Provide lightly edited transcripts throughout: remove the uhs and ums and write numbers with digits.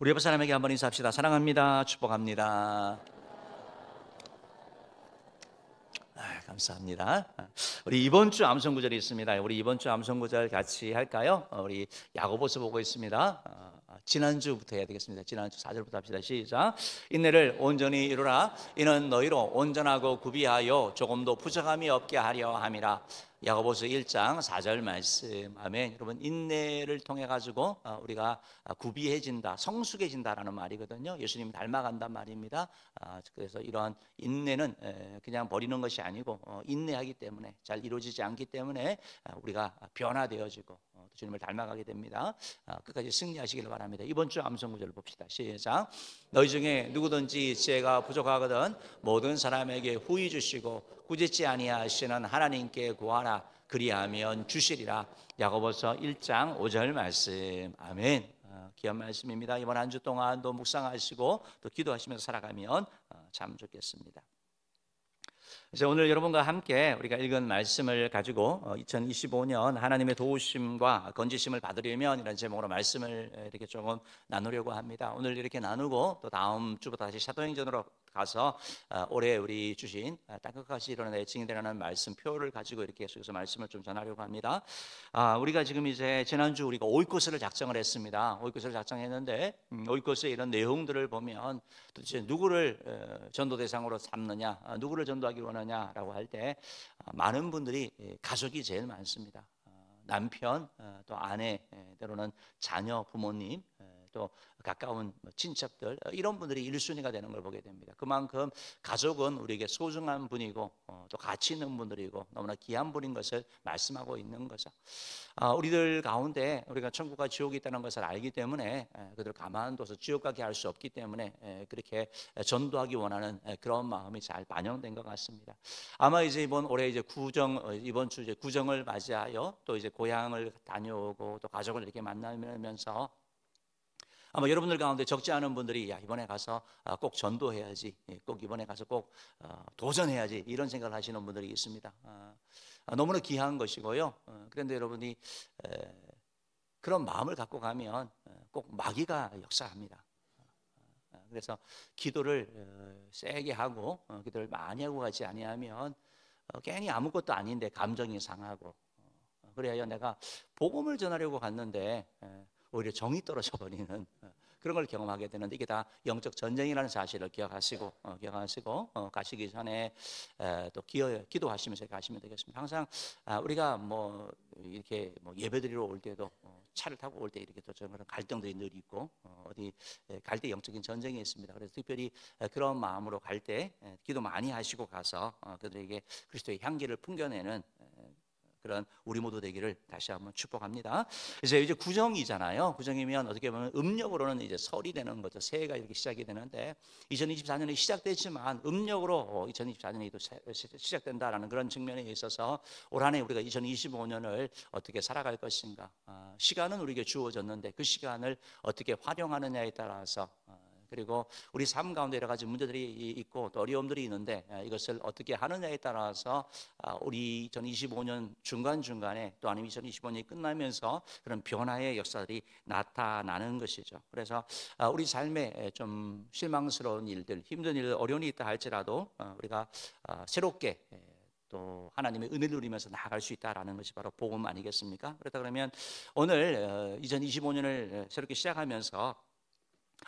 우리 옆에 사람에게 한번 인사합시다. 사랑합니다. 축복합니다. 감사합니다. 우리 이번 주 암송 구절이 있습니다. 우리 이번 주 암송 구절 같이 할까요? 우리 야고보서 보고 있습니다. 지난주부터 해야 되겠습니다. 지난주 4절부터 합시다. 시작. 인내를 온전히 이루라. 이는 너희로 온전하고 구비하여 조금도 부족함이 없게 하려 함이라. 야고보서 1장 4절 말씀. 아멘. 여러분, 인내를 통해 가지고 우리가 구비해진다, 성숙해진다라는 말이거든요. 예수님 닮아간단 말입니다. 그래서 이러한 인내는 그냥 버리는 것이 아니고 인내하기 때문에, 잘 이루어지지 않기 때문에 우리가 변화되어지고 주님을 닮아가게 됩니다. 끝까지 승리하시길 바랍니다. 이번 주 암송 구절을 봅시다. 시작. 너희 중에 누구든지 지혜가 부족하거든 모든 사람에게 후히 주시고 꾸짖지 아니하시는 하나님께 구하라. 그리하면 주시리라. 야고보서 1장 5절 말씀. 아멘. 귀한 말씀입니다. 이번 한 주 동안도 묵상하시고 또 기도하시면서 살아가면 참 좋겠습니다. 그래서 오늘 여러분과 함께 우리가 읽은 말씀을 가지고 2025년 하나님의 도우심과 건지심을 받으려면 이런 제목으로 말씀을 이렇게 조금 나누려고 합니다. 오늘 이렇게 나누고 또 다음 주부터 다시 사도행전으로 가서 올해 우리 주신 땅끝까지 일어나는 애칭이라는 말씀표를 가지고 이렇게 계속해서 말씀을 좀 전하려고 합니다. 우리가 지금 이제 지난주 우리가 오이코스를 작정을 했습니다. 오이코스를 작정했는데 오이코스의 이런 내용들을 보면 도대체 누구를 전도 대상으로 삼느냐, 누구를 전도하기 원하냐라고 할 때 많은 분들이 가족이 제일 많습니다. 남편, 또 아내, 때로는 자녀, 부모님, 또 가까운 친척들, 이런 분들이 1순위가 되는 걸 보게 됩니다. 그만큼 가족은 우리에게 소중한 분이고 또 가치 있는 분들이고 너무나 귀한 분인 것을 말씀하고 있는 거죠. 우리들 가운데 우리가 천국과 지옥이 있다는 것을 알기 때문에 그들을 가만둬서 지옥 가게 할 수 없기 때문에 그렇게 전도하기 원하는 그런 마음이 잘 반영된 것 같습니다. 아마 이제 올해 이제 이번 주 이제 구정을 맞이하여 또 이제 고향을 다녀오고 또 가족을 이렇게 만나면서 아마 여러분들 가운데 적지 않은 분들이 이번에 가서 꼭 전도해야지, 꼭 이번에 가서 꼭 도전해야지, 이런 생각을 하시는 분들이 있습니다. 너무나 귀한 것이고요. 그런데 여러분이 그런 마음을 갖고 가면 꼭 마귀가 역사합니다. 그래서 기도를 세게 하고 기도를 많이 하고 가지 아니하면 괜히 아무것도 아닌데 감정이 상하고, 그래야 내가 복음을 전하려고 갔는데 오히려 정이 떨어져 버리는 그런 걸 경험하게 되는데, 이게 다 영적 전쟁이라는 사실을 기억하시고 가시기 전에 또 기도하시면서 가시면 되겠습니다. 항상 우리가 이렇게 예배드리러 올 때도 차를 타고 올 때 이렇게 또 그런 갈등들이 늘 있고 어디 갈 때 영적인 전쟁이 있습니다. 그래서 특별히 그런 마음으로 갈 때 기도 많이 하시고 가서 그들에게 그리스도의 향기를 풍겨내는 그런 우리 모두 되기를 다시 한번 축복합니다. 그래서 이제 구정이잖아요. 구정이면 어떻게 보면 음력으로는 이제 설이 되는 거죠. 새해가 이렇게 시작이 되는데 2024년이 시작됐지만 음력으로 2024년이 또 시작된다라는 그런 측면에 있어서 올 한 해 우리가 2025년을 어떻게 살아갈 것인가. 시간은 우리에게 주어졌는데 그 시간을 어떻게 활용하느냐에 따라서, 그리고 우리 삶 가운데 여러 가지 문제들이 있고 또 어려움들이 있는데 이것을 어떻게 하느냐에 따라서 우리 2025년 중간중간에 또 아니면 2025년이 끝나면서 그런 변화의 역사들이 나타나는 것이죠. 그래서 우리 삶에 좀 실망스러운 일들, 힘든 일들, 어려움이 있다 할지라도 우리가 새롭게 또 하나님의 은혜를 누리면서 나아갈 수 있다라는 것이 바로 복음 아니겠습니까? 그렇다 그러면 오늘 2025년을 새롭게 시작하면서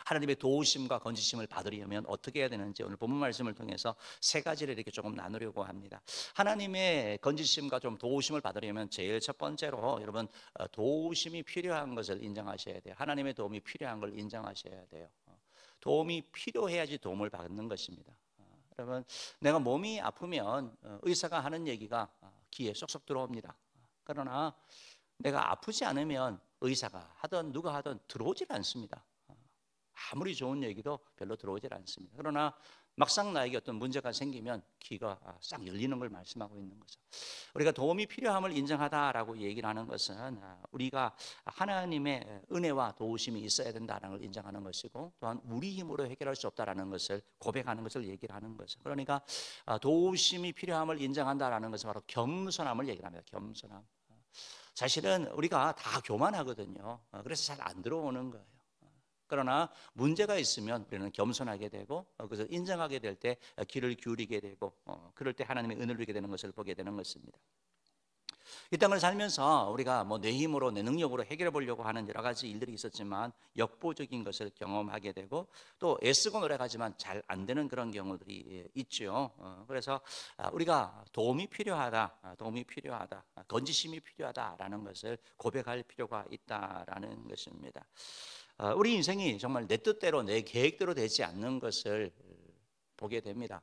하나님의 도우심과 건지심을 받으려면 어떻게 해야 되는지 오늘 본문 말씀을 통해서 세 가지를 이렇게 조금 나누려고 합니다. 하나님의 건지심과 좀 도우심을 받으려면 제일 첫 번째로 여러분 도우심이 필요한 것을 인정하셔야 돼요. 하나님의 도움이 필요한 걸 인정하셔야 돼요. 도움이 필요해야지 도움을 받는 것입니다. 여러분, 내가 몸이 아프면 의사가 하는 얘기가 귀에 쏙쏙 들어옵니다. 그러나 내가 아프지 않으면 의사가 하든 누가 하든 들어오질 않습니다. 아무리 좋은 얘기도 별로 들어오질 않습니다. 그러나 막상 나에게 어떤 문제가 생기면 귀가 싹 열리는 걸 말씀하고 있는 거죠. 우리가 도움이 필요함을 인정하다라고 얘기를 하는 것은 우리가 하나님의 은혜와 도우심이 있어야 된다는 걸 인정하는 것이고, 또한 우리 힘으로 해결할 수 없다라는 것을 고백하는 것을 얘기를 하는 거죠. 그러니까 도우심이 필요함을 인정한다라는 것은 바로 겸손함을 얘기를 합니다. 겸손함. 사실은 우리가 다 교만하거든요. 그래서 잘 안 들어오는 거예요. 그러나 문제가 있으면 우리는 겸손하게 되고 그것을 인정하게 될 때 귀를 기울이게 되고 그럴 때 하나님의 은혜를 누리게 되는 것을 보게 되는 것입니다. 이 땅을 살면서 우리가 뭐 내 힘으로 내 능력으로 해결해 보려고 하는 여러 가지 일들이 있었지만 역보적인 것을 경험하게 되고 또 애쓰고 노력하지만 잘 안 되는 그런 경우들이 있죠. 그래서 우리가 도움이 필요하다, 건지심이 필요하다라는 것을 고백할 필요가 있다라는 것입니다. 우리 인생이 정말 내 뜻대로 내 계획대로 되지 않는 것을 보게 됩니다.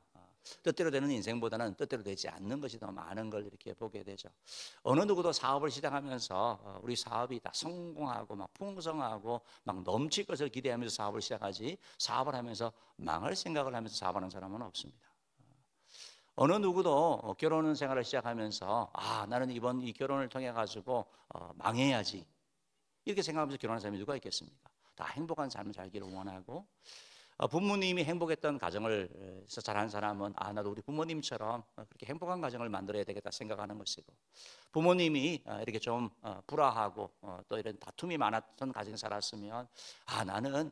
뜻대로 되는 인생보다는 뜻대로 되지 않는 것이 더 많은 걸 이렇게 보게 되죠. 어느 누구도 사업을 시작하면서 우리 사업이 다 성공하고 막 풍성하고 막 넘칠 것을 기대하면서 사업을 시작하지, 사업을 하면서 망할 생각을 하면서 사업하는 사람은 없습니다. 어느 누구도 결혼 생활을 시작하면서 나는 이번 이 결혼을 통해 가지고 망해야지 이렇게 생각하면서 결혼하는 사람이 누가 있겠습니까? 다 행복한 삶을 살기를 원하고, 부모님이 행복했던 가정을 자란 사람은 나도 우리 부모님처럼 그렇게 행복한 가정을 만들어야 되겠다 생각하는 것이고, 부모님이 이렇게 좀 불화하고 또 이런 다툼이 많았던 가정에 살았으면 나는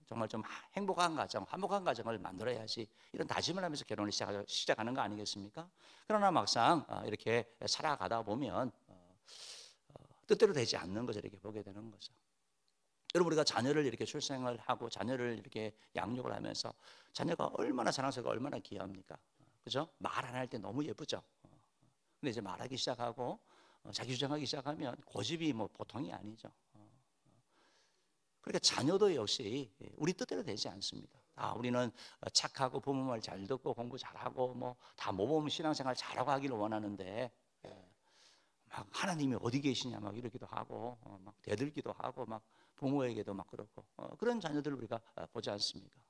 정말 좀 행복한 가정, 화목한 가정을 만들어야지 이런 다짐을 하면서 결혼을 시작하는 거 아니겠습니까? 그러나 막상 이렇게 살아가다 보면 뜻대로 되지 않는 것을 이렇게 보게 되는 거죠. 여러분, 우리가 자녀를 이렇게 출생을 하고 자녀를 이렇게 양육을 하면서 자녀가 얼마나 사랑스럽고 얼마나 귀합니까? 그죠? 말 안 할 때 너무 예쁘죠? 근데 이제 말하기 시작하고 자기 주장하기 시작하면 고집이 뭐 보통이 아니죠. 그러니까 자녀도 역시 우리 뜻대로 되지 않습니다. 우리는 착하고 부모 말 잘 듣고 공부 잘하고 뭐 다 모범 신앙생활 잘하고 하기를 원하는데 막 하나님이 어디 계시냐 막 이러기도 하고 막 대들기도 하고 막 부모에게도 막 그렇고 그런 자녀들을 우리가 보지 않습니까?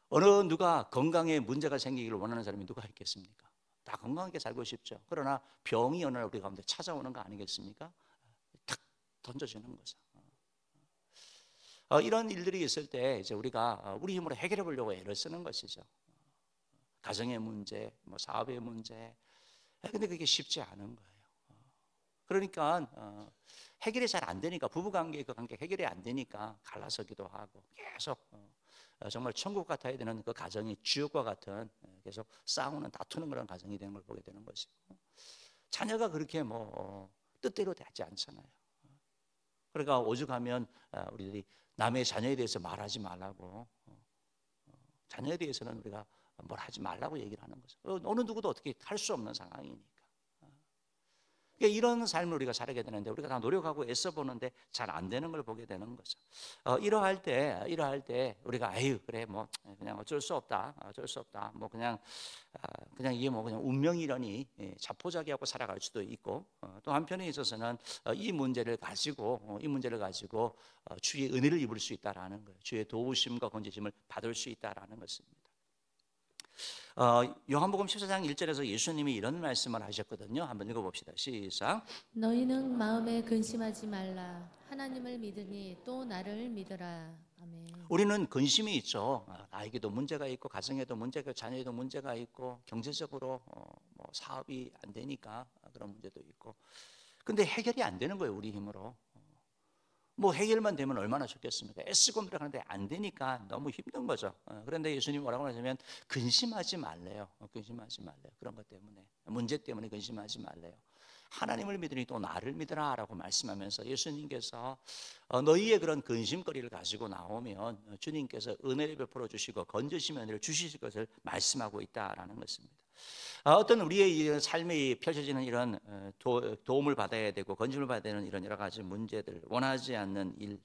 어느 누가 건강에 문제가 생기기를 원하는 사람이 누가 있겠습니까? 다 건강하게 살고 싶죠. 그러나 병이 어느 날 우리 가운데 찾아오는 거 아니겠습니까? 탁 던져주는 거죠. 이런 일들이 있을 때 이제 우리가 우리 힘으로 해결해 보려고 애를 쓰는 것이죠. 가정의 문제, 뭐 사업의 문제. 근데 그게 쉽지 않은 거예요. 그러니까 해결이 잘 안 되니까, 부부관계 그 관계 해결이 안 되니까 갈라서기도 하고 계속 정말 천국 같아야 되는 그 가정이 지옥과 같은 계속 싸우는 다투는 그런 가정이 되는 걸 보게 되는 것이고, 자녀가 그렇게 뭐 뜻대로 되지 않잖아요. 그러니까 오죽하면 우리들이 남의 자녀에 대해서 말하지 말라고, 자녀에 대해서는 우리가 뭘 하지 말라고 얘기를 하는 거죠. 어느 누구도 어떻게 할 수 없는 상황이니까. 그러니까 이런 삶을 우리가 살게 되는데 우리가 다 노력하고 애써 보는데 잘 안 되는 걸 보게 되는 거죠. 이러할 때 우리가 그래 뭐 그냥 어쩔 수 없다, 뭐 그냥 이게 뭐 그냥 운명이라니 자포자기하고 살아갈 수도 있고, 또 한편에 있어서는 이 문제를 가지고 주의 은혜를 입을 수 있다라는 거예요. 주의 도우심과 건지심을 받을 수 있다라는 것입니다. 요한복음 14장 1절에서 예수님이 이런 말씀을 하셨거든요. 한번 읽어봅시다. 시작. 너희는 마음에 근심하지 말라. 하나님을 믿으니 또 나를 믿으라. 아멘. 우리는 근심이 있죠. 나에게도 문제가 있고 가정에도 문제가 있고 자녀에도 문제가 있고 경제적으로 뭐 사업이 안 되니까 그런 문제도 있고, 근데 해결이 안 되는 거예요. 우리 힘으로. 뭐 해결만 되면 얼마나 좋겠습니까? 애쓰고 노력하는데 안 되니까 너무 힘든 거죠. 그런데 예수님이 뭐라고 하냐면 근심하지 말래요. 근심하지 말래요. 그런 것 때문에, 문제 때문에 근심하지 말래요. 하나님을 믿으니 또 나를 믿으라 라고 말씀하면서 예수님께서 너희의 그런 근심거리를 가지고 나오면 주님께서 은혜를 베풀어 주시고 건지심의 은혜를 주실 것을 말씀하고 있다라는 것입니다. 어떤 우리의 삶에 펼쳐지는 이런 도움을 받아야 되고 건심을 받아야 되는 이런 여러 가지 문제들, 원하지 않는 일,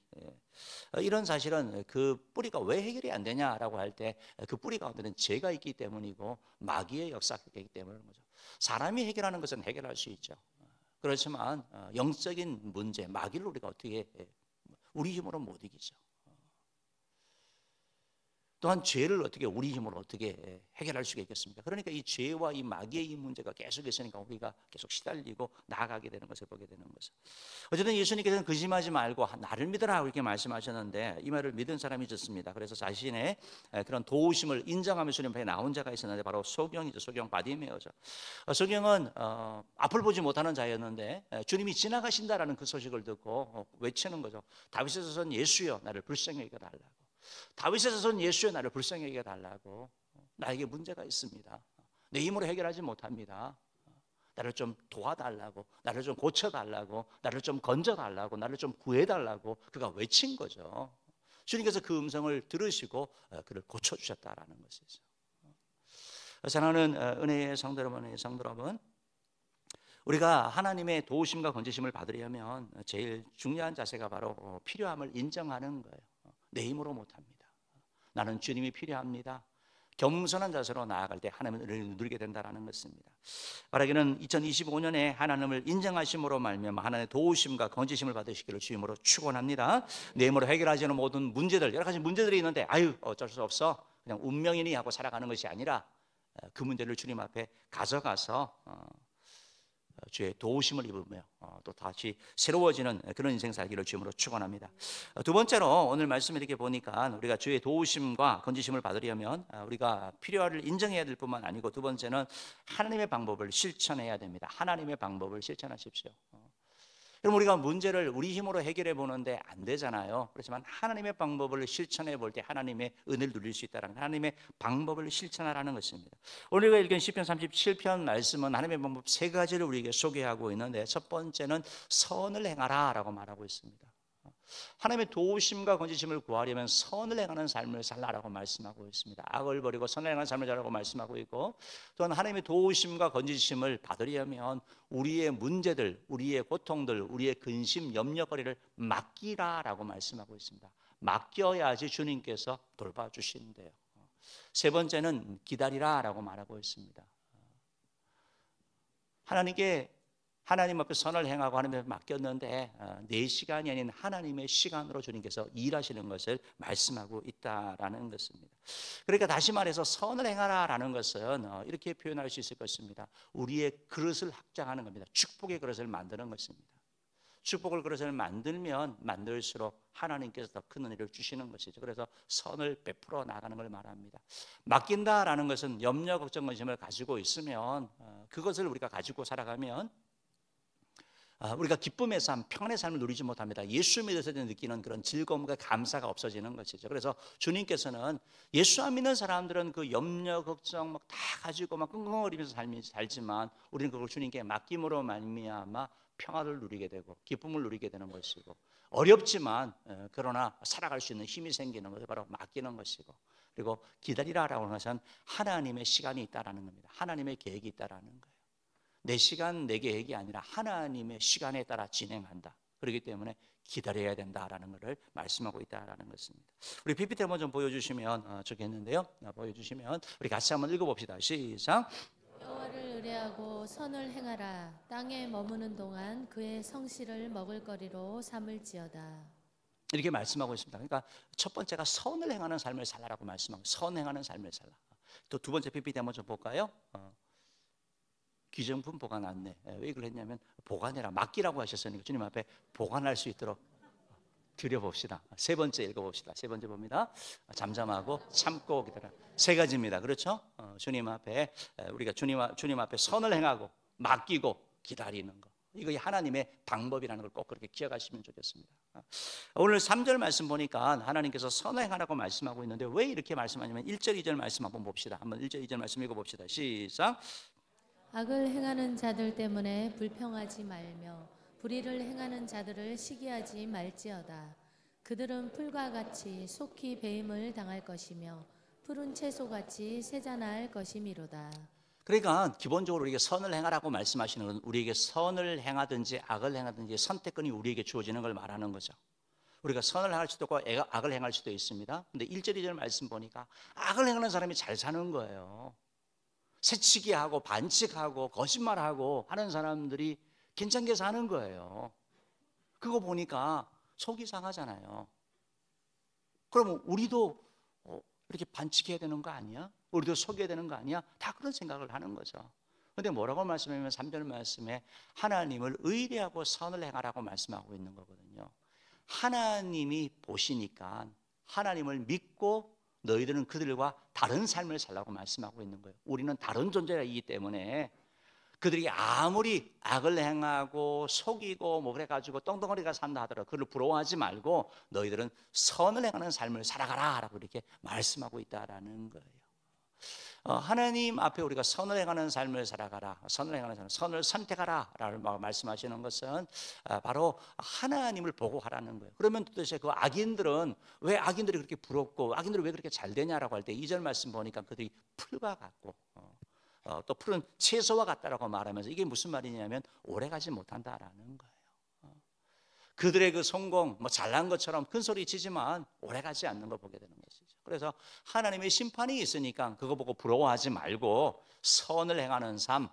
이런 사실은 그 뿌리가 왜 해결이 안 되냐라고 할 때 그 뿌리 가운데는 죄가 있기 때문이고 마귀의 역사가 있기 때문인 거죠. 사람이 해결하는 것은 해결할 수 있죠. 그렇지만 영적인 문제, 마귀를 우리가 어떻게 우리 힘으로 못 이기죠. 또한 죄를 어떻게 우리 힘으로 어떻게 해결할 수가 있겠습니까? 그러니까 이 죄와 이 마귀의 이 문제가 계속 있으니까 우리가 계속 시달리고 나아가게 되는 것을 보게 되는 거죠. 어쨌든 예수님께서는 근심하지 말고 나를 믿어라 이렇게 말씀하셨는데 이 말을 믿은 사람이 좋습니다. 그래서 자신의 그런 도우심을 인정하며 주님 앞에 나온 자가 있었는데 바로 소경이죠. 소경 바디메오죠. 소경은 앞을 보지 못하는 자였는데 주님이 지나가신다라는 그 소식을 듣고 외치는 거죠. 다윗의 자손 예수여 나를 불쌍히 여겨달라고. 다윗의 자손 예수여 나를 불쌍히 여겨달라고. 나에게 문제가 있습니다. 내 힘으로 해결하지 못합니다. 나를 좀 도와달라고, 나를 좀 고쳐달라고, 나를 좀 건져달라고, 나를 좀 구해달라고 그가 외친 거죠. 주님께서 그 음성을 들으시고 그를 고쳐주셨다라는 것이죠. 사랑하는 은혜의 성도 여러분, 은혜의 성도 여러분, 우리가 하나님의 도우심과 건지심을 받으려면 제일 중요한 자세가 바로 필요함을 인정하는 거예요. 내 힘으로 못합니다. 나는 주님이 필요합니다. 겸손한 자세로 나아갈 때 하나님의 은혜를 누리게 된다는 것입니다. 바라기는 2025년에 하나님을 인정하심으로 말미암아 하나님의 도우심과 건지심을 받으시기를 주님으로 축원합니다. 내 힘으로 해결하지 않은 모든 문제들, 여러 가지 문제들이 있는데 어쩔 수 없어 그냥 운명이니 하고 살아가는 것이 아니라 그 문제를 주님 앞에 가져가서 주의 도우심을 입으며 또 다시 새로워지는 그런 인생 살기를 주님으로 축원합니다. 두 번째로 오늘 말씀 이렇게 보니까 우리가 주의 도우심과 건지심을 받으려면 우리가 필요를 인정해야 될 뿐만 아니고 두 번째는 하나님의 방법을 실천해야 됩니다. 하나님의 방법을 실천하십시오. 그럼 우리가 문제를 우리 힘으로 해결해 보는데 안 되잖아요. 그렇지만 하나님의 방법을 실천해 볼 때 하나님의 은혜를 누릴 수 있다는 하나님의 방법을 실천하라는 것입니다. 오늘 우리가 읽은 시편 37편 말씀은 하나님의 방법 세 가지를 우리에게 소개하고 있는데 첫 번째는 선을 행하라 라고 말하고 있습니다. 하나님의 도우심과 건지심을 구하려면 선을 행하는 삶을 살라라고 말씀하고 있습니다. 악을 버리고 선을 행하는 삶을 살라고 말씀하고 있고, 또한 하나님의 도우심과 건지심을 받으려면 우리의 문제들, 우리의 고통들, 우리의 근심, 염려거리를 맡기라라고 말씀하고 있습니다. 맡겨야지 주님께서 돌봐주신대요. 세 번째는 기다리라라고 말하고 있습니다. 하나님 앞에 선을 행하고 하나님 앞에 맡겼는데 내 시간이 아닌 하나님의 시간으로 주님께서 일하시는 것을 말씀하고 있다라는 것입니다. 그러니까 다시 말해서 선을 행하라라는 것은 이렇게 표현할 수 있을 것입니다. 우리의 그릇을 확장하는 겁니다. 축복의 그릇을 만드는 것입니다. 축복의 그릇을 만들면 만들수록 하나님께서 더 큰 은혜를 주시는 것이죠. 그래서 선을 베풀어 나가는 걸 말합니다. 맡긴다라는 것은 염려, 걱정, 근심을 가지고 있으면 그것을 우리가 가지고 살아가면 우리가 기쁨의 삶, 평안의 삶을 누리지 못합니다. 예수 믿어서 느끼는 그런 즐거움과 감사가 없어지는 것이죠. 그래서 주님께서는 예수 안 믿는 사람들은 그 염려, 걱정 막 다 가지고 막 끙끙거리면서 살지만 우리는 그걸 주님께 맡김으로 말미암아 평안을 누리게 되고 기쁨을 누리게 되는 것이고, 어렵지만 그러나 살아갈 수 있는 힘이 생기는 것을 바로 맡기는 것이고, 그리고 기다리라라고 하는 것은 하나님의 시간이 있다라는 겁니다. 하나님의 계획이 있다라는 거예요. 내 시간, 내 계획이 아니라 하나님의 시간에 따라 진행한다. 그렇기 때문에 기다려야 된다라는 것을 말씀하고 있다라는 것입니다. 우리 PPT 한번 좀 보여주시면 좋겠는데요. 보여주시면 우리 같이 한번 읽어봅시다. 시작. 여호와를 의뢰하고 선을 행하라. 땅에 머무는 동안 그의 성실을 먹을거리로 삼을지어다. 이렇게 말씀하고 있습니다. 그러니까 첫 번째가 선을 행하는 삶을 살라라고 말씀하고, 선행하는 삶을 살라. 또 두 번째 PPT 한번 좀 볼까요? 기정품 보관 안내. 왜 이걸 했냐면 보관해라, 맡기라고 하셨으니까 주님 앞에 보관할 수 있도록 드려봅시다. 세 번째 읽어봅시다. 세 번째 봅니다. 잠잠하고 참고 기다려. 세 가지입니다. 그렇죠? 주님 앞에 우리가 주님 앞에 선을 행하고 맡기고 기다리는 거. 이거 하나님의 방법이라는 걸 꼭 그렇게 기억하시면 좋겠습니다. 오늘 3절 말씀 보니까 하나님께서 선을 행하라고 말씀하고 있는데 왜 이렇게 말씀하냐면 1절 2절 말씀 한번 봅시다. 한번 1절 2절 말씀 읽어봅시다. 시작. 악을 행하는 자들 때문에 불평하지 말며 불의를 행하는 자들을 시기하지 말지어다. 그들은 풀과 같이 속히 배임을 당할 것이며 푸른 채소같이 세잔할 것이미로다. 그러니까 기본적으로 우리에게 선을 행하라고 말씀하시는 건 우리에게 선을 행하든지 악을 행하든지 선택권이 우리에게 주어지는 걸 말하는 거죠. 우리가 선을 행할 수도 있고 악을 행할 수도 있습니다. 근데 1절 2절 말씀 보니까 악을 행하는 사람이 잘 사는 거예요. 새치기하고 반칙하고 거짓말하고 하는 사람들이 괜찮게 사는 거예요. 그거 보니까 속이 상하잖아요. 그러면 우리도 이렇게 반칙해야 되는 거 아니야? 우리도 속여야 되는 거 아니야? 다 그런 생각을 하는 거죠. 그런데 뭐라고 말씀하면 3절 말씀에 하나님을 의리하고 선을 행하라고 말씀하고 있는 거거든요. 하나님이 보시니까 하나님을 믿고 너희들은 그들과 다른 삶을 살라고 말씀하고 있는 거예요. 우리는 다른 존재이기 때문에 그들이 아무리 악을 행하고 속이고 뭐 그래가지고 똥덩어리가 산다 하더라도 그를 부러워하지 말고 너희들은 선을 행하는 삶을 살아가라 라고 이렇게 말씀하고 있다라는 거예요. 하나님 앞에 우리가 선을 행하는 삶을 살아가라, 선을 행하는 삶, 선을 선택하라 라고 말씀하시는 것은 바로 하나님을 보고 하라는 거예요. 그러면 도대체 그 악인들은 왜 악인들이 그렇게 부럽고 악인들이 왜 그렇게 잘 되냐라고 할 때 2절 말씀 보니까 그들이 풀과 같고 또 푸른 채소와 같다라고 말하면서 이게 무슨 말이냐면 오래가지 못한다라는 거예요. 그들의 그 성공, 뭐 잘난 것처럼 큰 소리 치지만 오래가지 않는 걸 보게 되는 것이죠. 그래서 하나님의 심판이 있으니까 그거 보고 부러워하지 말고 선을 행하는 삶,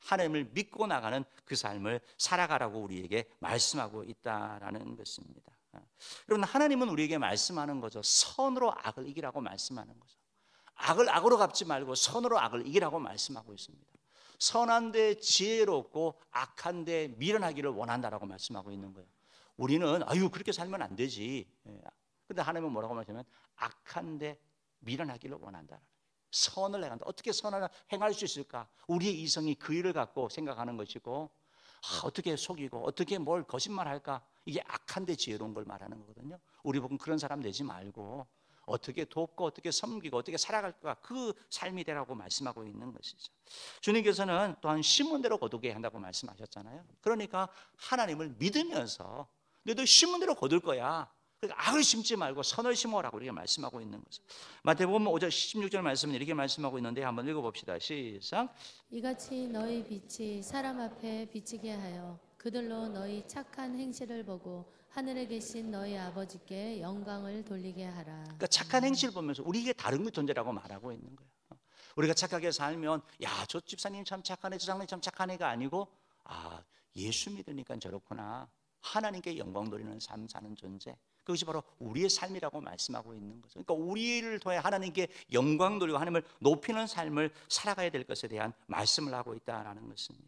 하나님을 믿고 나가는 그 삶을 살아가라고 우리에게 말씀하고 있다라는 것입니다. 여러분, 하나님은 우리에게 말씀하는 거죠. 선으로 악을 이기라고 말씀하는 거죠. 악을 악으로 갚지 말고 선으로 악을 이기라고 말씀하고 있습니다. 선한데 지혜롭고 악한데 미련하기를 원한다라고 말씀하고 있는 거예요. 우리는 아유 그렇게 살면 안 되지. 그런데 하나님은 뭐라고 말하냐면 악한데 미련하기를 원한다. 선을 행한다. 어떻게 선을 행할 수 있을까? 우리의 이성이 그 일을 갖고 생각하는 것이고 어떻게 속이고 어떻게 뭘 거짓말할까? 이게 악한데 지혜로운 걸 말하는 거거든요. 우리 보면 그런 사람 되지 말고 어떻게 돕고 어떻게 섬기고 어떻게 살아갈까 그 삶이 되라고 말씀하고 있는 것이죠. 주님께서는 또한 심은 대로 거두게 한다고 말씀하셨잖아요. 그러니까 하나님을 믿으면서 너도 심은 대로 거둘 거야. 그러니까 악을 심지 말고 선을 심어라고 이렇게 말씀하고 있는 거죠. 마태복음 5장 16절 말씀은 이렇게 말씀하고 있는데 한번 읽어봅시다. 시작. 이같이 너희 빛이 사람 앞에 비치게 하여 그들로 너희 착한 행실을 보고 하늘에 계신 너희 아버지께 영광을 돌리게 하라. 그러니까 착한 행실을 보면서 우리에게 다른 존재라고 말하고 있는 거예요. 우리가 착하게 살면 야, 저 집사님 참 착하네, 저 장로님 참 착한 애가 아니고 예수 믿으니까 저렇구나. 하나님께 영광 돌리는 삶 사는 존재. 그것이 바로 우리의 삶이라고 말씀하고 있는 거죠. 그러니까 우리를 통해 하나님께 영광 돌리고 하나님을 높이는 삶을 살아가야 될 것에 대한 말씀을 하고 있다는 것입니다.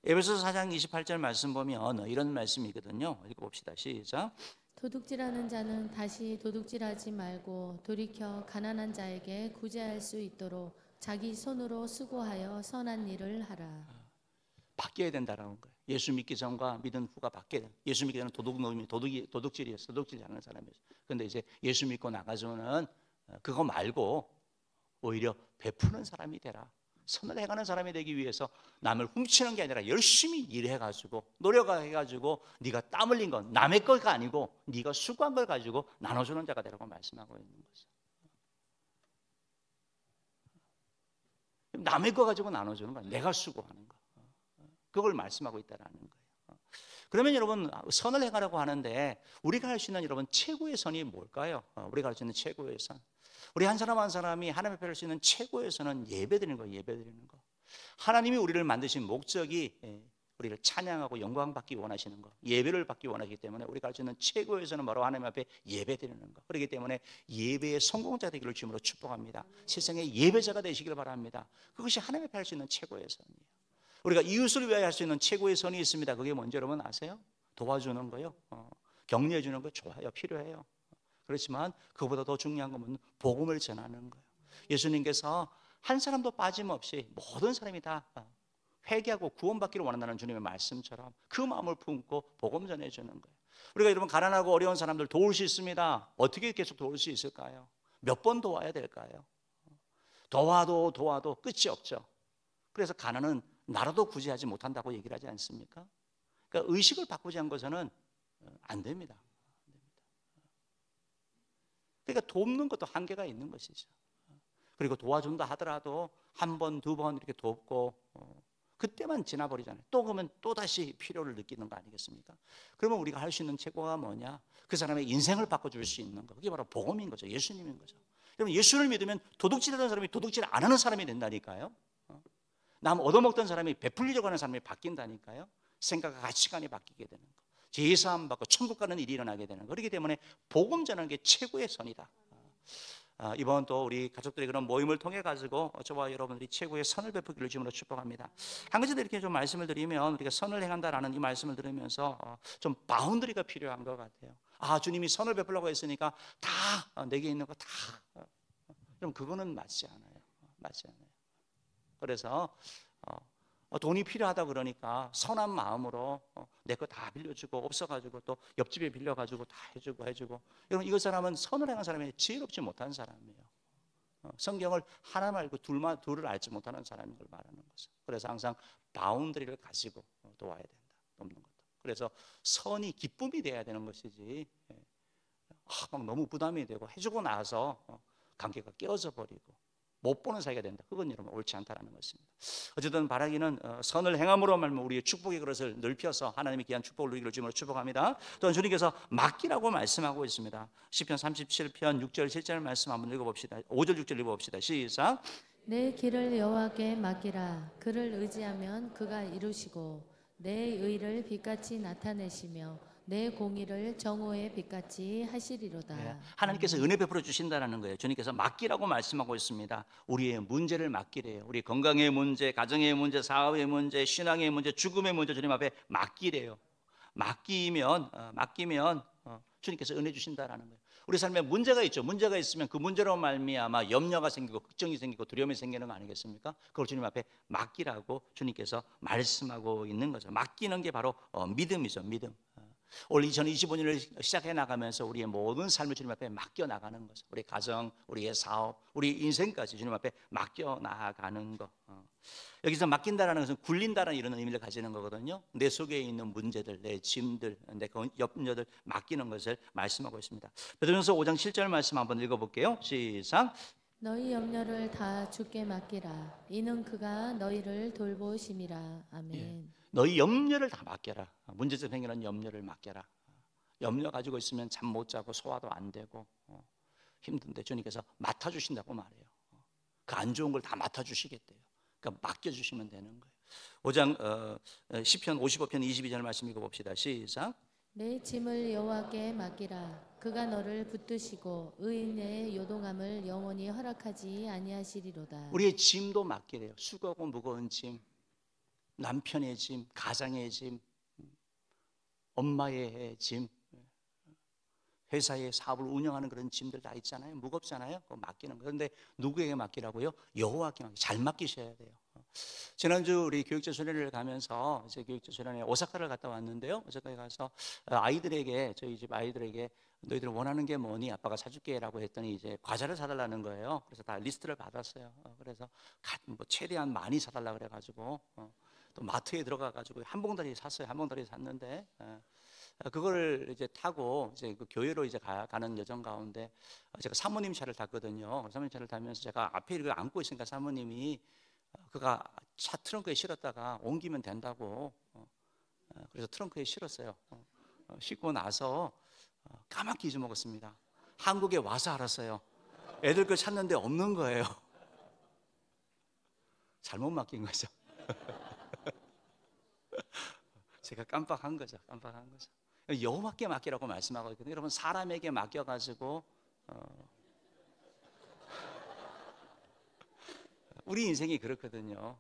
에베소서 4장 28절 말씀 보면 이런 말씀이거든요. 읽어봅시다. 시작. 도둑질하는 자는 다시 도둑질하지 말고 돌이켜 가난한 자에게 구제할 수 있도록 자기 손으로 수고하여 선한 일을 하라. 바뀌어야 된다라는 거예요. 예수 믿기 전과 믿은 후가 바뀌어야 돼요. 예수 믿기 전에 도둑질이었어. 도둑질 하는 사람이었어. 그런데 이제 예수 믿고 나가서는 그거 말고 오히려 베푸는 사람이 되라. 선을 행하는 사람이 되기 위해서 남을 훔치는 게 아니라 열심히 일해가지고 노력해가지고 네가 땀 흘린 건 남의 거가 아니고 네가 수고한 걸 가지고 나눠주는 자가 되라고 말씀하고 있는 거죠. 남의 거 가지고 나눠주는 거야. 내가 수고하는 거. 그걸 말씀하고 있다는 거예요. 그러면 여러분 선을 행하라고 하는데 우리가 할 수 있는 여러분 최고의 선이 뭘까요? 우리가 할 수 있는 최고의 선. 우리 한 사람 한 사람이 하나님 앞에 할 수 있는 최고의 선은 예배드리는 거예요. 예배드리는 거. 하나님이 우리를 만드신 목적이 우리를 찬양하고 영광받기 원하시는 거, 예배를 받기 원하기 때문에 우리가 할 수 있는 최고의 선은 바로 하나님 앞에 예배드리는 거. 그렇기 때문에 예배의 성공자 되기를 주님으로 축복합니다. 세상의 예배자가 되시길 바랍니다. 그것이 하나님 앞에 할 수 있는 최고의 선이에요. 우리가 이웃을 위하여 할 수 있는 최고의 선이 있습니다. 그게 뭔지 여러분 아세요? 도와주는 거요. 격려해 주는 거 좋아요. 필요해요. 그렇지만 그보다 더 중요한 건 복음을 전하는 거예요. 예수님께서 한 사람도 빠짐없이 모든 사람이 다 회개하고 구원받기를 원한다는 주님의 말씀처럼 그 마음을 품고 복음 전해주는 거예요. 우리가 여러분 가난하고 어려운 사람들 도울 수 있습니다. 어떻게 계속 도울 수 있을까요? 몇 번 도와야 될까요? 도와도 끝이 없죠. 그래서 가난은 나라도 구제하지 못한다고 얘기를 하지 않습니까? 그러니까 의식을 바꾸지 않고서는 안 됩니다. 그러니까 돕는 것도 한계가 있는 것이죠. 그리고 도와준다 하더라도 한 번, 두 번 이렇게 돕고 그때만 지나버리잖아요. 또 그러면 또다시 필요를 느끼는 거 아니겠습니까? 그러면 우리가 할 수 있는 최고가 뭐냐? 그 사람의 인생을 바꿔줄 수 있는 거. 그게 바로 복음인 거죠. 예수님인 거죠. 여러분 예수를 믿으면 도둑질하던 사람이 도둑질 안 하는 사람이 된다니까요. 남 얻어먹던 사람이 베풀리려고 하는 사람이 바뀐다니까요. 생각과 가치관이 바뀌게 되는 거. 제사함 받고 천국 가는 일이 일어나게 되는 거. 그렇기 때문에 복음 전하는 게 최고의 선이다. 이번 또 우리 가족들의 그런 모임을 통해 가지고 저와 여러분들이 최고의 선을 베푸기를 주님으로 축복합니다. 한 가지 더 이렇게 좀 말씀을 드리면, 우리가 선을 행한다라는 이 말씀을 들으면서 좀 바운더리가 필요한 것 같아요. 주님이 선을 베풀려고 했으니까 다 내게 있는 거 다, 좀 그거는 맞지 않아요. 맞지 않아요. 그래서 돈이 필요하다 그러니까 선한 마음으로 내 거 다 빌려주고, 없어가지고 또 옆집에 빌려가지고 다 해주고. 여러분, 이거 사람은 선을 행한 사람이 지혜롭지 못한 사람이에요. 성경을 하나 말고 둘을 알지 못하는 사람인 걸 말하는 거죠. 그래서 항상 바운더리를 가지고 도와야 된다. 돕는 것도. 그래서 선이 기쁨이 돼야 되는 것이지, 막 너무 부담이 되고 해주고 나서 관계가 깨어져 버리고 못 보는 사이가 된다. 그건 여러분 옳지 않다라는 것입니다. 어쨌든 바라기는 선을 행함으로 말하면 우리의 축복의 그릇을 넓혀서 하나님의 귀한 축복을 누리기를 주님으로 축복합니다. 또한 주님께서 맡기라고 말씀하고 있습니다. 시편 37편 6절 7절 말씀 한번 읽어봅시다. 5절 6절 읽어봅시다. 시작. 내 길을 여호와께 맡기라. 그를 의지하면 그가 이루시고 내 의를 빛같이 나타내시며 내 공의를 정오의 빛같이 하시리로다. 하나님께서 은혜 베풀어 주신다는 거예요. 주님께서 맡기라고 말씀하고 있습니다. 우리의 문제를 맡기래요. 우리 건강의 문제, 가정의 문제, 사업의 문제, 신앙의 문제, 죽음의 문제 주님 앞에 맡기래요. 맡기면 주님께서 은혜 주신다라는 거예요. 우리 삶에 문제가 있죠. 문제가 있으면 그 문제로 말미암아 염려가 생기고 걱정이 생기고 두려움이 생기는 거 아니겠습니까? 그걸 주님 앞에 맡기라고 주님께서 말씀하고 있는 거죠. 맡기는 게 바로 믿음이죠. 믿음. 올 2025년을 시작해 나가면서 우리의 모든 삶을 주님 앞에 맡겨 나가는 거죠. 우리 가정, 우리의 사업, 우리 인생까지 주님 앞에 맡겨 나가는 거. 여기서 맡긴다라는 것은 굴린다라는 이런 의미를 가지는 거거든요. 내 속에 있는 문제들, 내 짐들, 내 염려들 맡기는 것을 말씀하고 있습니다. 베드로전서 5장 7절 말씀 한번 읽어볼게요. 시작. 너희 염려를 다 주께 맡기라. 이는 그가 너희를 돌보심이라. 아멘. 너희 염려를 다 맡겨라. 문제점 생기는 염려를 맡겨라. 염려 가지고 있으면 잠 못 자고 소화도 안 되고 힘든데 주님께서 맡아주신다고 말해요. 그 안 좋은 걸 다 맡아주시겠대요. 그러니까 맡겨주시면 되는 거예요. 5장 시편 55편 22절 말씀 읽어봅시다. 시작. 내 짐을 여호와께 맡기라. 그가 너를 붙드시고 의인의 요동함을 영원히 허락하지 아니하시리로다. 우리의 짐도 맡기래요. 수고하고 무거운 짐, 남편의 짐, 가장의 짐, 엄마의 짐, 회사의 사업을 운영하는 그런 짐들 다 있잖아요. 무겁잖아요. 그거 맡기는 거. 그런데 누구에게 맡기라고요? 여호와께 잘 맡기셔야 돼요. 지난주 우리 교육자 수련회를 가면서 이제 교육자 수련회 오사카를 갔다 왔는데요. 오사카에 가서 아이들에게, 저희 집 아이들에게 너희들 원하는 게 뭐니? 아빠가 사줄게라고 했더니 이제 과자를 사달라는 거예요. 그래서 다 리스트를 받았어요. 그래서 뭐 최대한 많이 사달라 그래가지고 또 마트에 들어가가지고 한 봉다리 샀어요. 한 봉다리 샀는데 그걸 이제 타고 이제 그 교회로 이제 가는 여정 가운데 제가 사모님 차를 탔거든요. 사모님 차를 타면서 제가 앞에 이걸 안고 있으니까 사모님이 그가 차 트렁크에 실었다가 옮기면 된다고 그래서 트렁크에 실었어요. 싣고 나서 까맣게 잊어먹었습니다. 한국에 와서 알았어요. 애들 걸 찾는데 없는 거예요. 잘못 맡긴 거죠. 제가 깜빡한 거죠. 여호와께 맡기라고 말씀하고 있거든요. 여러분, 사람에게 맡겨가지고 우리 인생이 그렇거든요.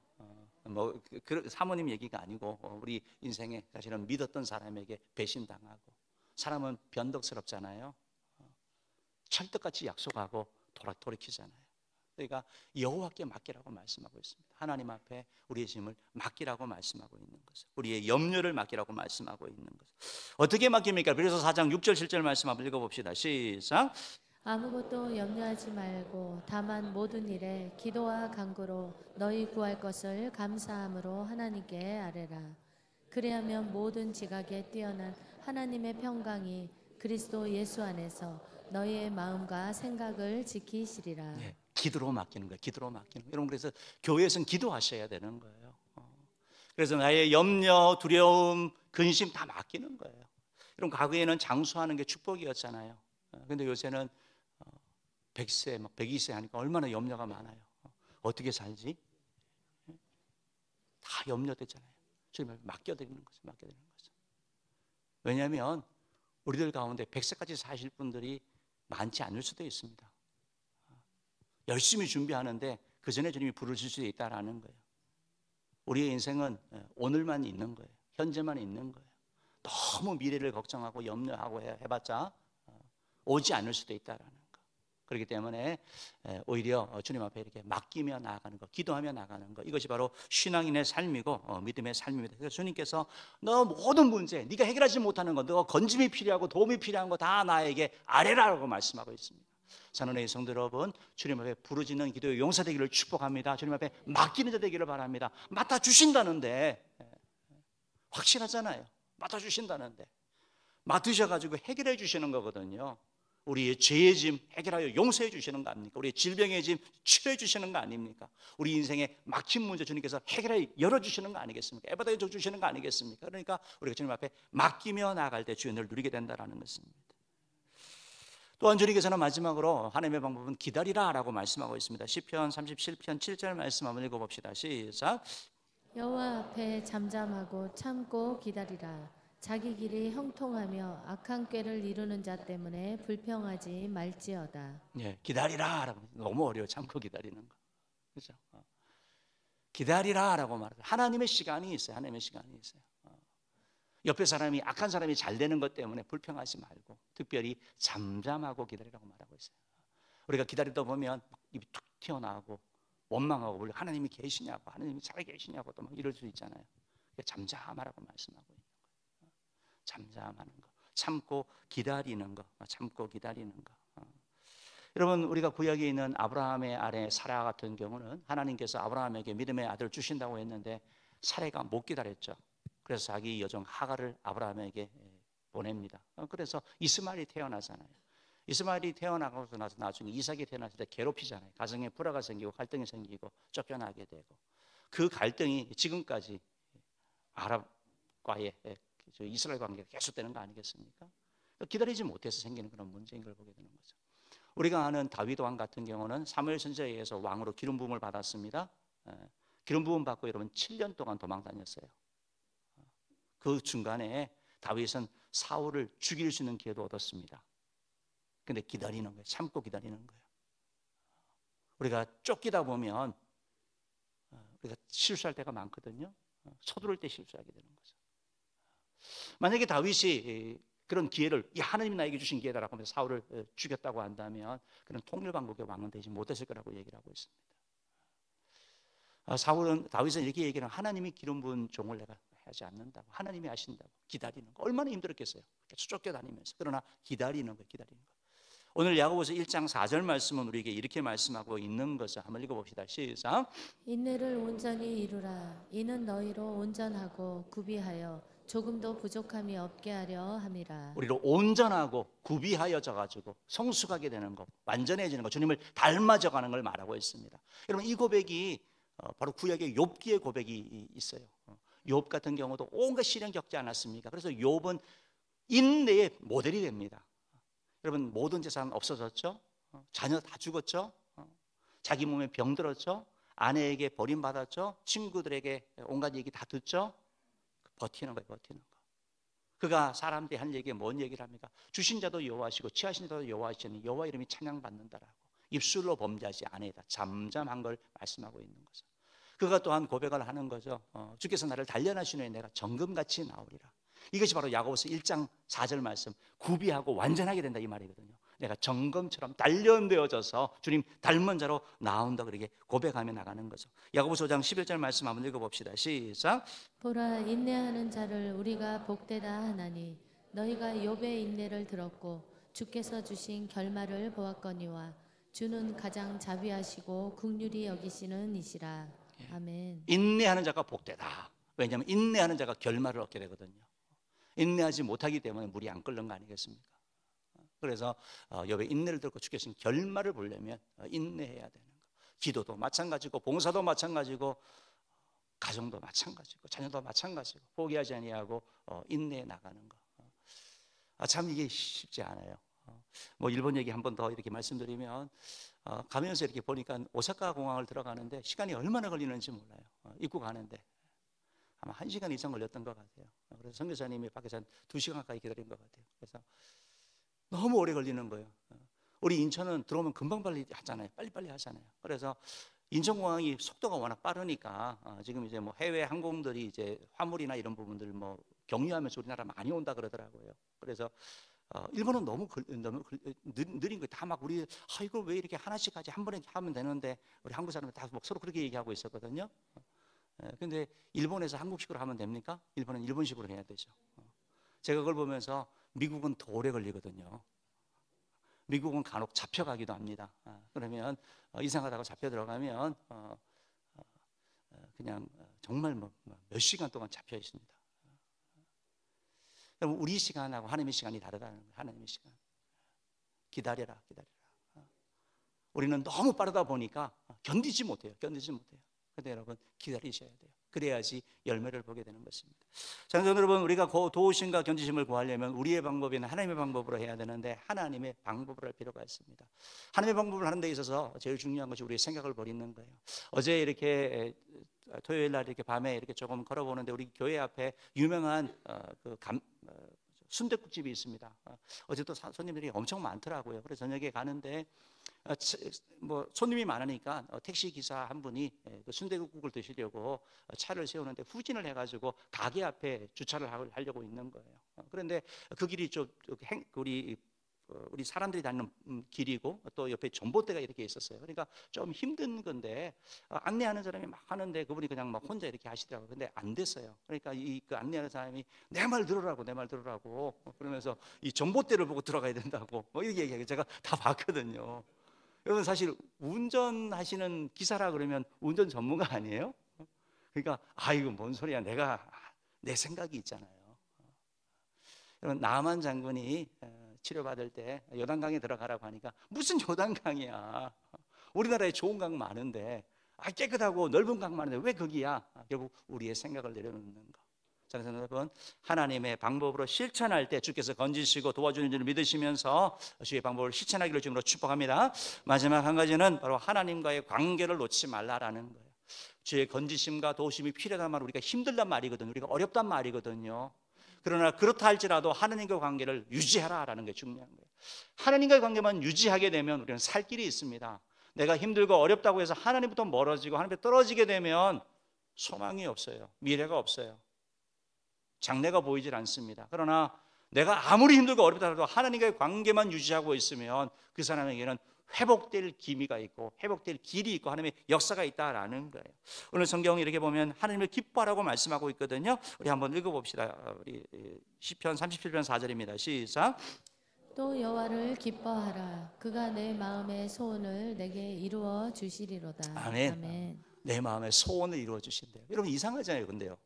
사모님 얘기가 아니고 우리 인생에 사실은 믿었던 사람에게 배신당하고, 사람은 변덕스럽잖아요. 철떡같이 약속하고 돌이키잖아요. 그러니까 여호와께 맡기라고 말씀하고 있습니다. 하나님 앞에 우리의 짐을 맡기라고 말씀하고 있는 거죠. 우리의 염려를 맡기라고 말씀하고 있는 거죠. 어떻게 맡깁니까? 그래서 4장 6절 7절 말씀 한번 읽어봅시다. 시작. 아무것도 염려하지 말고 다만 모든 일에 기도와 간구로 너희 구할 것을 감사함으로 하나님께 아뢰라. 그리하면 모든 지각에 뛰어난 하나님의 평강이 그리스도 예수 안에서 너희의 마음과 생각을 지키시리라. 네, 기도로 맡기는 거예요. 기도로 맡기는 거예요. 여러분, 그래서 교회에서는 기도하셔야 되는 거예요. 그래서 나의 염려, 두려움, 근심 다 맡기는 거예요. 여러분, 과거에는 장수하는 게 축복이었잖아요. 근데 요새는 100세, 120세 하니까 얼마나 염려가 많아요. 어떻게 살지? 다 염려됐잖아요. 주님을 맡겨드리는 거죠. 왜냐하면 우리들 가운데 100세까지 사실 분들이 많지 않을 수도 있습니다. 열심히 준비하는데 그 전에 주님이 부르실 수도 있다라는 거예요. 우리의 인생은 오늘만 있는 거예요. 현재만 있는 거예요. 너무 미래를 걱정하고 염려하고 해봤자 오지 않을 수도 있다라는 거. 그렇기 때문에 오히려 주님 앞에 이렇게 맡기며 나아가는 것, 기도하며 나아가는 것, 이것이 바로 신앙인의 삶이고 믿음의 삶입니다. 그래서 주님께서 너 모든 문제, 네가 해결하지 못하는 것, 너가 건짐이 필요하고 도움이 필요한 거 다 나에게 아뢰라고 말씀하고 있습니다. 사랑하는 성도 여러분, 주님 앞에 부르짖는 기도의 용사되기를 축복합니다. 주님 앞에 맡기는 자 되기를 바랍니다. 맡아주신다는데, 확실하잖아요. 맡아주신다는데 맡으셔가지고 해결해 주시는 거거든요. 우리의 죄의 짐 해결하여 용서해 주시는 거 아닙니까? 우리의 질병의 짐 치료해 주시는 거 아닙니까? 우리 인생에 막힌 문제 주님께서 해결해 열어주시는 거 아니겠습니까? 애받아 주시는 거 아니겠습니까? 그러니까 우리가 주님 앞에 맡기며 나아갈 때 주의 은혜를 누리게 된다는 것입니다. 또한 주님께서는 마지막으로 하나님의 방법은 기다리라 라고 말씀하고 있습니다. 시편 37편 7절 말씀 한번 읽어봅시다. 시작. 여호와 앞에 잠잠하고 참고 기다리라. 자기 길이 형통하며 악한 꾀를 이루는 자 때문에 불평하지 말지어다. 예, 기다리라 라고. 너무 어려워. 참고 기다리는 거. 그렇죠? 기다리라 라고 말해요. 하나님의 시간이 있어요. 하나님의 시간이 있어요. 옆에 사람이, 악한 사람이 잘 되는 것 때문에 불평하지 말고 특별히 잠잠하고 기다리라고 말하고 있어요. 우리가 기다리다 보면 입이 툭 튀어나오고 원망하고, 원래 하나님이 계시냐고, 하나님이 잘 계시냐고 또 막 이럴 수 있잖아요. 잠잠하라고 말씀하고 있는 거예요. 잠잠하는 거, 참고 기다리는 거, 참고 기다리는 거. 여러분, 우리가 구약에 있는 아브라함의 아내 사라 같은 경우는 하나님께서 아브라함에게 믿음의 아들을 주신다고 했는데 사라가 못 기다렸죠. 그래서 자기 여종 하갈을 아브라함에게 보냅니다. 그래서 이스마엘이 태어나잖아요. 이스마엘이 태어나고 나서 나중에 이삭이 태어났을 때 괴롭히잖아요. 가정에 불화가 생기고 갈등이 생기고 쫓겨나게 되고, 그 갈등이 지금까지 아랍과의 이스라엘 관계가 계속되는 거 아니겠습니까? 기다리지 못해서 생기는 그런 문제인 걸 보게 되는 거죠. 우리가 아는 다윗 왕 같은 경우는 사무엘 선지자에 의해서 왕으로 기름 부음을 받았습니다. 기름 부음 받고 여러분 7년 동안 도망 다녔어요. 그 중간에 다윗은 사울을 죽일 수 있는 기회도 얻었습니다. 근데 기다리는 거예요. 참고 기다리는 거예요. 우리가 쫓기다 보면 우리가 실수할 때가 많거든요. 서두를 때 실수하게 되는 거죠. 만약에 다윗이 그런 기회를, 하나님이 나에게 주신 기회다라고 하면서 사울을 죽였다고 한다면 그런 통일왕국의 왕은 되지 못했을 거라고 얘기를 하고 있습니다. 다윗은 이렇게 얘기를 하는, 하나님이 기름 부은 종을 내가 하지 않는다고, 하나님이 하신다고. 기다리는 거 얼마나 힘들었겠어요. 계속 쫓겨다니면서. 그러나 기다리는 거예요. 기다리는 거. 오늘 야고보서 1장 4절 말씀은 우리에게 이렇게 말씀하고 있는 것을 한번 읽어봅시다. 시작. 인내를 온전히 이루라. 이는 너희로 온전하고 구비하여 조금도 부족함이 없게 하려 함이라. 우리로 온전하고 구비하여져 가지고 성숙하게 되는 것, 완전해지는 것, 주님을 닮아져 가는 걸 말하고 있습니다. 여러분, 이 고백이 바로 구약의 욥기의 고백이 있어요. 욥 같은 경우도 온갖 시련 겪지 않았습니까? 그래서 욥은 인내의 모델이 됩니다. 여러분, 모든 재산 없어졌죠? 자녀 다 죽었죠? 자기 몸에 병들었죠? 아내에게 버림받았죠? 친구들에게 온갖 얘기 다 듣죠? 버티는 거예요. 버티는 거. 그가 사람들이 한 얘기에 뭔 얘기를 합니까? 주신 자도 여호와시고 취하신 자도 여호와시니 여호와 이름이 찬양받는다라고. 입술로 범죄하지 아니하다. 잠잠한 걸 말씀하고 있는 거죠. 그가 또한 고백을 하는 거죠. 주께서 나를 단련하시는 후에 내가 정금같이 나오리라. 이것이 바로 야고보서 1장 4절 말씀, 구비하고 완전하게 된다 이 말이거든요. 내가 정금처럼 단련되어져서 주님 닮은 자로 나온다, 그렇게 고백하며 나가는 거죠. 야고보서 5장 11절 말씀 한번 읽어봅시다. 시작. 보라, 인내하는 자를 우리가 복되다 하나니 너희가 욥의 인내를 들었고 주께서 주신 결말을 보았거니와 주는 가장 자비하시고 긍휼히 여기시는 이시라. 아멘. 인내하는 자가 복되다. 왜냐하면 인내하는 자가 결말을 얻게 되거든요. 인내하지 못하기 때문에 물이 안 끓는 거 아니겠습니까? 그래서 욥의 인내를 듣고 주께서 결말을 보려면 인내해야 되는 거. 기도도 마찬가지고 봉사도 마찬가지고 가정도 마찬가지고 자녀도 마찬가지고 포기하지 아니하고 인내해 나가는 거. 참 이게 쉽지 않아요. 뭐 일본 얘기 한 번 더 이렇게 말씀드리면, 가면서 이렇게 보니까 오사카 공항을 들어가는데 시간이 얼마나 걸리는지 몰라요. 입구 가는데 아마 1시간 이상 걸렸던 것 같아요. 그래서 선교사님이 밖에서 한 2시간 가까이 기다린 것 같아요. 그래서 너무 오래 걸리는 거예요. 우리 인천은 들어오면 금방 빨리 하잖아요. 빨리빨리 하잖아요. 그래서 인천공항이 속도가 워낙 빠르니까 지금 이제 뭐 해외 항공들이 이제 화물이나 이런 부분들 뭐 경유하면서 우리나라 많이 온다 그러더라고요. 그래서 일본은 너무 느린 거예요. 다 막 우리 이걸 왜 이렇게 하나씩 하지, 한 번에 하면 되는데 우리 한국 사람들 다 서로 그렇게 얘기하고 있었거든요. 근데 일본에서 한국식으로 하면 됩니까? 일본은 일본식으로 해야 되죠. 제가 그걸 보면서 미국은 더 오래 걸리거든요. 미국은 간혹 잡혀가기도 합니다. 그러면 이상하다고 잡혀 들어가면 그냥 정말 몇 시간 동안 잡혀 있습니다. 그럼 우리 시간하고 하나님의 시간이 다르다는 거예요. 하나님의 시간. 기다려라. 우리는 너무 빠르다 보니까 견디지 못해요. 그런데 여러분 기다리셔야 돼요. 그래야지 열매를 보게 되는 것입니다. 장성 여러분, 우리가 도우심과 견디심을 구하려면 우리의 방법이나 하나님의 방법으로 해야 되는데 하나님의 방법을 할 필요가 있습니다. 하나님의 방법을 하는 데 있어서 제일 중요한 것이 우리의 생각을 버리는 거예요. 어제 이렇게 토요일 날 이렇게 밤에 이렇게 조금 걸어보는데 우리 교회 앞에 유명한 순댓국집이 있습니다. 어제도 손님들이 엄청 많더라고요. 그래서 저녁에 가는데 뭐 손님이 많으니까 택시 기사 한 분이 그 순댓국을 드시려고 차를 세우는데 후진을 해가지고 가게 앞에 주차를 하려고 있는 거예요. 그런데 그 길이 좀 우리 사람들이 다니는 길이고 또 옆에 전봇대가 이렇게 있었어요. 그러니까 좀 힘든 건데 안내하는 사람이 막 하는데 그분이 그냥 막 혼자 이렇게 하시더라고요. 근데 안 됐어요. 그러니까 그 안내하는 사람이 내 말 들으라고 그러면서 이 전봇대를 보고 들어가야 된다고 뭐 이렇게 얘기해요. 제가 다 봤거든요. 여러분 사실 운전하시는 기사라 그러면 운전 전문가 아니에요? 그러니까 이거 뭔 소리야, 내 생각이 있잖아요. 여러분 나만 장군이 치료받을 때 요단강에 들어가라고 하니까 무슨 요단강이야. 우리나라에 좋은 강 많은데 깨끗하고 넓은 강 많은데 왜 거기야? 결국 우리의 생각을 내려놓는 거. 자, 여러분 하나님의 방법으로 실천할 때 주께서 건지시고 도와주는 줄 믿으시면서 주의 방법을 실천하기를 주님으로 축복합니다. 마지막 한 가지는 바로 하나님과의 관계를 놓지 말라라는 거예요. 주의 건지심과 도우심이 필요하단 말, 우리가 힘들단 말이거든요. 우리가 어렵단 말이거든요. 그러나 그렇다 할지라도 하나님과 관계를 유지하라라는 게 중요한 거예요. 하나님과의 관계만 유지하게 되면 우리는 살 길이 있습니다. 내가 힘들고 어렵다고 해서 하나님부터 멀어지고 하나님부터 떨어지게 되면 소망이 없어요. 미래가 없어요. 장래가 보이질 않습니다. 그러나 내가 아무리 힘들고 어렵다 해도 하나님과의 관계만 유지하고 있으면 그 사람에게는 회복될 기미가 있고 회복될 길이 있고 하나님의 역사가 있다라는 거예요. 오늘 성경 이렇게 보면 하나님을 기뻐하라고 말씀하고 있거든요. 우리 한번 읽어봅시다. 우리 시편 37편 4절입니다. 시작. 또 여호와를 기뻐하라. 그가 내 마음의 소원을 내게 이루어 주시리로다. 아멘. 내 마음의 소원을 이루어 주신대요. 여러분 이상하잖아요. 근데요,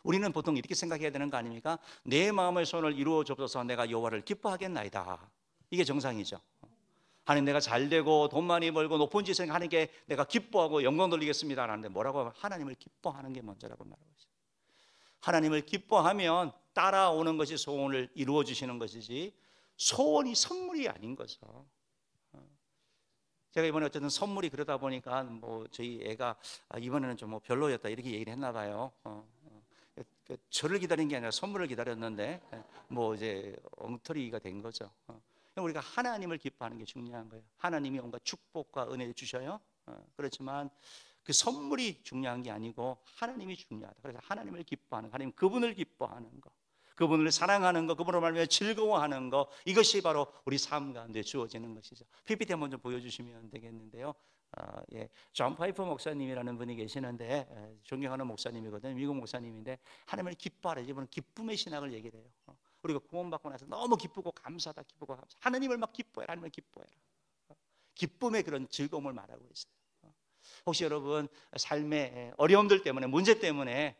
우리는 보통 이렇게 생각해야 되는 거 아닙니까? 내 마음의 소원을 이루어 주옵소서. 내가 여호와를 기뻐하겠나이다. 이게 정상이죠. 하나님, 내가 잘되고 돈 많이 벌고 높은 지성 하나님께 내가 기뻐하고 영광 돌리겠습니다 라는데 뭐라고 하면 하나님을 기뻐하는 게 먼저라고 말하고 있어요. 하나님을 기뻐하면 따라오는 것이 소원을 이루어 주시는 것이지 소원이 선물이 아닌 거죠. 제가 이번에 어쨌든 선물이 그러다 보니까 뭐 저희 애가 이번에는 좀 뭐 별로였다 이렇게 얘기를 했나 봐요. 저를 기다린 게 아니라 선물을 기다렸는데 뭐 이제 엉터리가 된 거죠. 우리가 하나님을 기뻐하는 게 중요한 거예요. 하나님이 온갖 축복과 은혜를 주셔요. 그렇지만 그 선물이 중요한 게 아니고 하나님이 중요하다. 그래서 하나님을 기뻐하는, 하나님 그분을 기뻐하는 거, 그분을 사랑하는 거, 그분을 말미암아 즐거워하는 거, 이것이 바로 우리 삶 가운데 주어지는 것이죠. PPT 한번 좀 보여주시면 되겠는데요. 존 파이퍼 목사님이라는 분이 계시는데 존경하는 목사님이거든요. 미국 목사님인데 하나님을 기뻐하라. 이분은 기쁨의 신학을 얘기를 해요. 우리가 구원받고 나서 너무 기쁘고 감사하다, 기쁘고 감사. 하나님을 막 기뻐해라, 하나님을 기뻐해라. 기쁨의 그런 즐거움을 말하고 있어요. 혹시 여러분 삶의 어려움들 때문에, 문제 때문에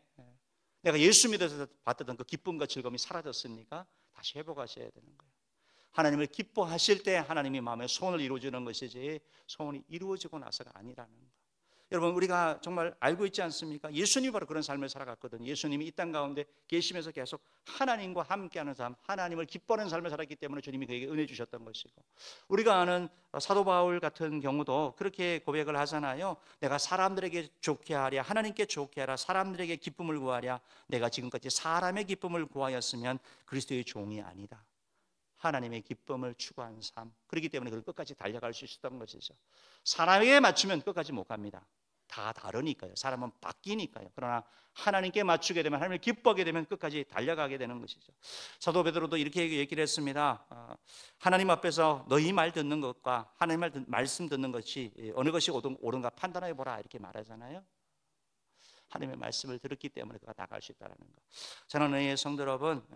내가 예수 믿어서 받았던 그 기쁨과 즐거움이 사라졌습니까? 다시 회복하셔야 되는 거예요. 하나님을 기뻐하실 때 하나님이 마음의 소원을 이루어주는 것이지 소원이 이루어지고 나서가 아니라는 거. 여러분 우리가 정말 알고 있지 않습니까? 예수님이 바로 그런 삶을 살아갔거든요. 예수님이 이 땅 가운데 계시면서 계속 하나님과 함께하는 삶, 하나님을 기뻐하는 삶을 살았기 때문에 주님이 그에게 은혜 주셨던 것이고, 우리가 아는 사도 바울 같은 경우도 그렇게 고백을 하잖아요. 내가 사람들에게 좋게 하랴, 하나님께 좋게 하라, 사람들에게 기쁨을 구하랴. 내가 지금까지 사람의 기쁨을 구하였으면 그리스도의 종이 아니다. 하나님의 기쁨을 추구한 삶. 그렇기 때문에 그걸 끝까지 달려갈 수 있었던 것이죠. 사람에게 맞추면 끝까지 못 갑니다. 다 다르니까요. 사람은 바뀌니까요. 그러나 하나님께 맞추게 되면, 하나님을 기뻐하게 되면 끝까지 달려가게 되는 것이죠. 사도 베드로도 이렇게 얘기를 했습니다. 하나님 앞에서 너희 말 듣는 것과 하나님 말씀 듣는 것이 어느 것이 옳은가 판단해 보라, 이렇게 말하잖아요. 하나님의 말씀을 들었기 때문에 그가 나갈 수 있다는 것. 사랑하는 성도 여러분,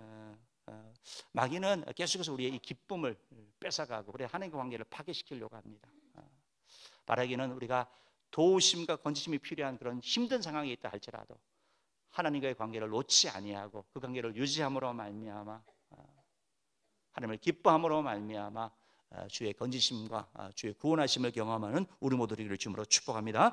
마귀는 계속해서 우리의 이 기쁨을 뺏어가고 우리 하나님과 관계를 파괴시키려고 합니다. 바라기는 우리가 도우심과 건지심이 필요한 그런 힘든 상황에 있다 할지라도 하나님과의 관계를 놓지 아니하고 그 관계를 유지함으로 말미암아, 하나님을 기뻐함으로 말미암아 주의 건지심과 주의 구원하심을 경험하는 우리 모두 되기를 주님으로 축복합니다.